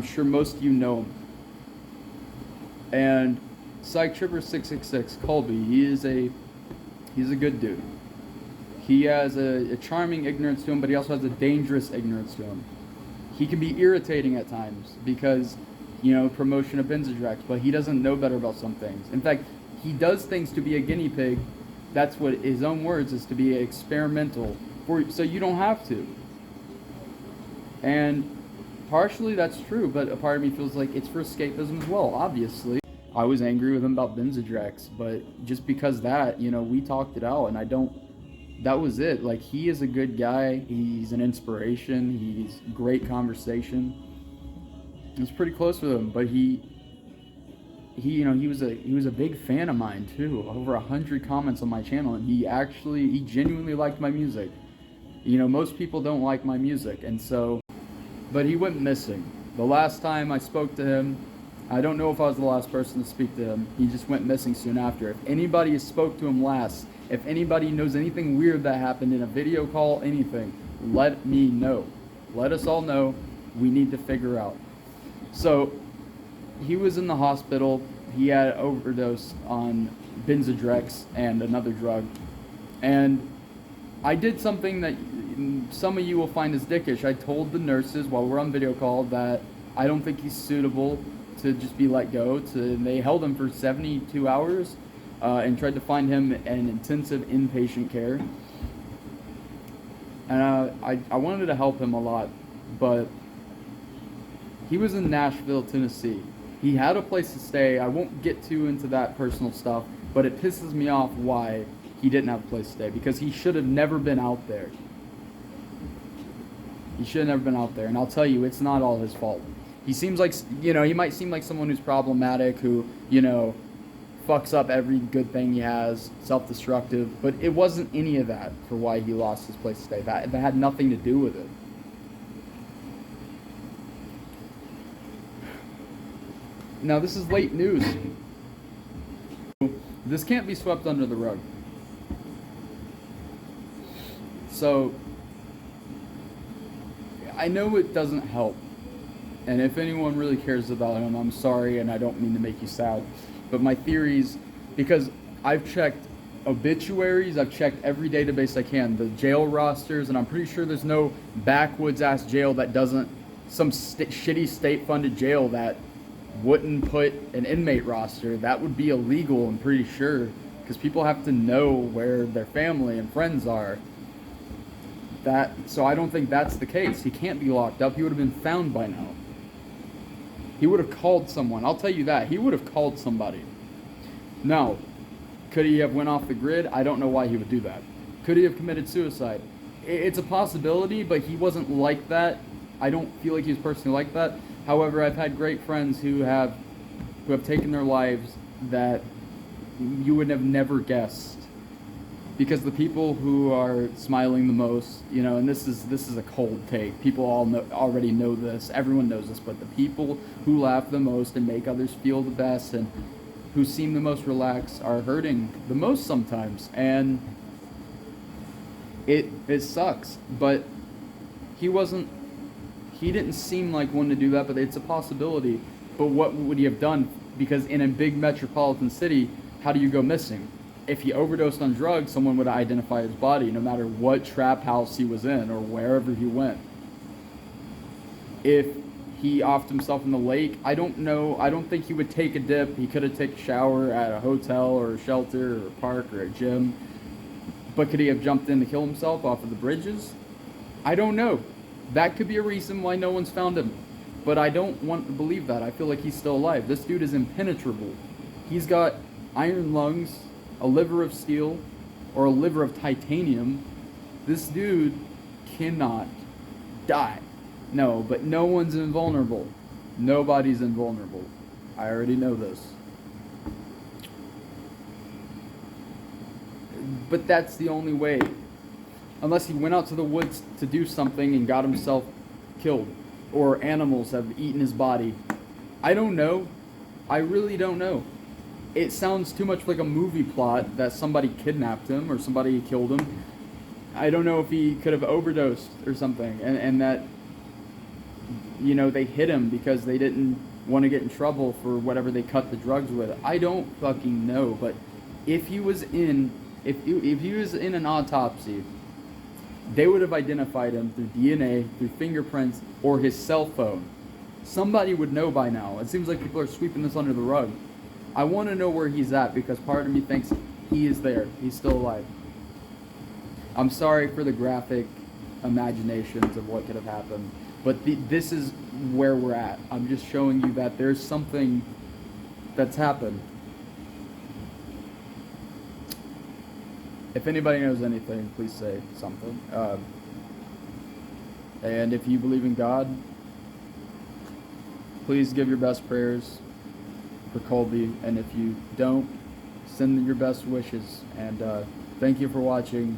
I'm sure most of you know him. And Psychetrippers666, Colby, he's a good dude. He has a charming ignorance to him, but he also has a dangerous ignorance to him. He can be irritating at times because, promotion of Benzodrex, but he doesn't know better about some things. In fact, he does things to be a guinea pig. That's what his own words is, to be experimental, so you don't have to. And partially that's true, but a part of me feels like it's for escapism as well, obviously. I was angry with him about Benzodrex, but just because that, we talked it out, and that was it. Like, he is a good guy. He's an inspiration. He's great conversation. I was pretty close with him, but he was a big fan of mine too. Over 100 comments on my channel, and he genuinely liked my music. Most people don't like my music, and so, but he went missing. The last time I spoke to him, I don't know if I was the last person to speak to him. He just went missing soon after. If anybody spoke to him last, if anybody knows anything weird that happened in a video call, anything, let me know. Let us all know. We need to figure out. So, he was in the hospital. He had overdose on Benzodrex and another drug. And I did something that some of you will find as dickish. I told the nurses while we're on video call that I don't think he's suitable to just be let go. They held him for 72 hours and tried to find him an intensive inpatient care. And I wanted to help him a lot, but he was in Nashville, Tennessee. He had a place to stay. I won't get too into that personal stuff, but it pisses me off why he didn't have a place to stay, because he should have never been out there. He should have never been out there, and I'll tell you, it's not all his fault. He seems like, he might seem like someone who's problematic, who, fucks up every good thing he has, self-destructive, but it wasn't any of that for why he lost his place to stay. That had nothing to do with it. Now, this is late news. This can't be swept under the rug. So, I know it doesn't help. And if anyone really cares about him, I'm sorry, and I don't mean to make you sad. But my theories, because I've checked obituaries, I've checked every database I can, the jail rosters, and I'm pretty sure there's no backwoods-ass jail that doesn't, some shitty state-funded jail that wouldn't put an inmate roster. That would be illegal, I'm pretty sure, because people have to know where their family and friends are. So I don't think that's the case. He can't be locked up. He would have been found by now. He would have called someone. I'll tell you that. He would have called somebody. Now, could he have went off the grid? I don't know why he would do that. Could he have committed suicide? It's a possibility, but he wasn't like that. I don't feel like he was personally like that. However, I've had great friends who have taken their lives that you would have never guessed. Because the people who are smiling the most, and this is a cold take. People already know this. Everyone knows this. But the people who laugh the most and make others feel the best and who seem the most relaxed are hurting the most sometimes. And it sucks. But he didn't seem like one to do that, but it's a possibility. But what would he have done? Because in a big metropolitan city, how do you go missing? If he overdosed on drugs, someone would identify his body no matter what trap house he was in or wherever he went. If he offed himself in the lake, I don't know. I don't think he would take a dip. He could have taken a shower at a hotel or a shelter or a park or a gym. But could he have jumped in to kill himself off of the bridges? I don't know. That could be a reason why no one's found him. But I don't want to believe that. I feel like he's still alive. This dude is impenetrable. He's got iron lungs, a liver of steel, or a liver of titanium. This dude cannot die. No, but no one's invulnerable. Nobody's invulnerable. I already know this. But that's the only way. Unless he went out to the woods to do something and got himself killed. Or animals have eaten his body. I don't know. I really don't know. It sounds too much like a movie plot that somebody kidnapped him or somebody killed him. I don't know if he could have overdosed or something, and that you know, they hit him because they didn't want to get in trouble for whatever they cut the drugs with. I don't fucking know, but if he was in an autopsy, they would have identified him through DNA, through fingerprints, or his cell phone. Somebody would know by now. It seems like people are sweeping this under the rug. I want to know where he's at because part of me thinks he is there. He's still alive. I'm sorry for the graphic imaginations of what could have happened, but this is where we're at. I'm just showing you that there's something that's happened. If anybody knows anything, please say something. And if you believe in God, please give your best prayers for Colby. And if you don't, send your best wishes. And thank you for watching.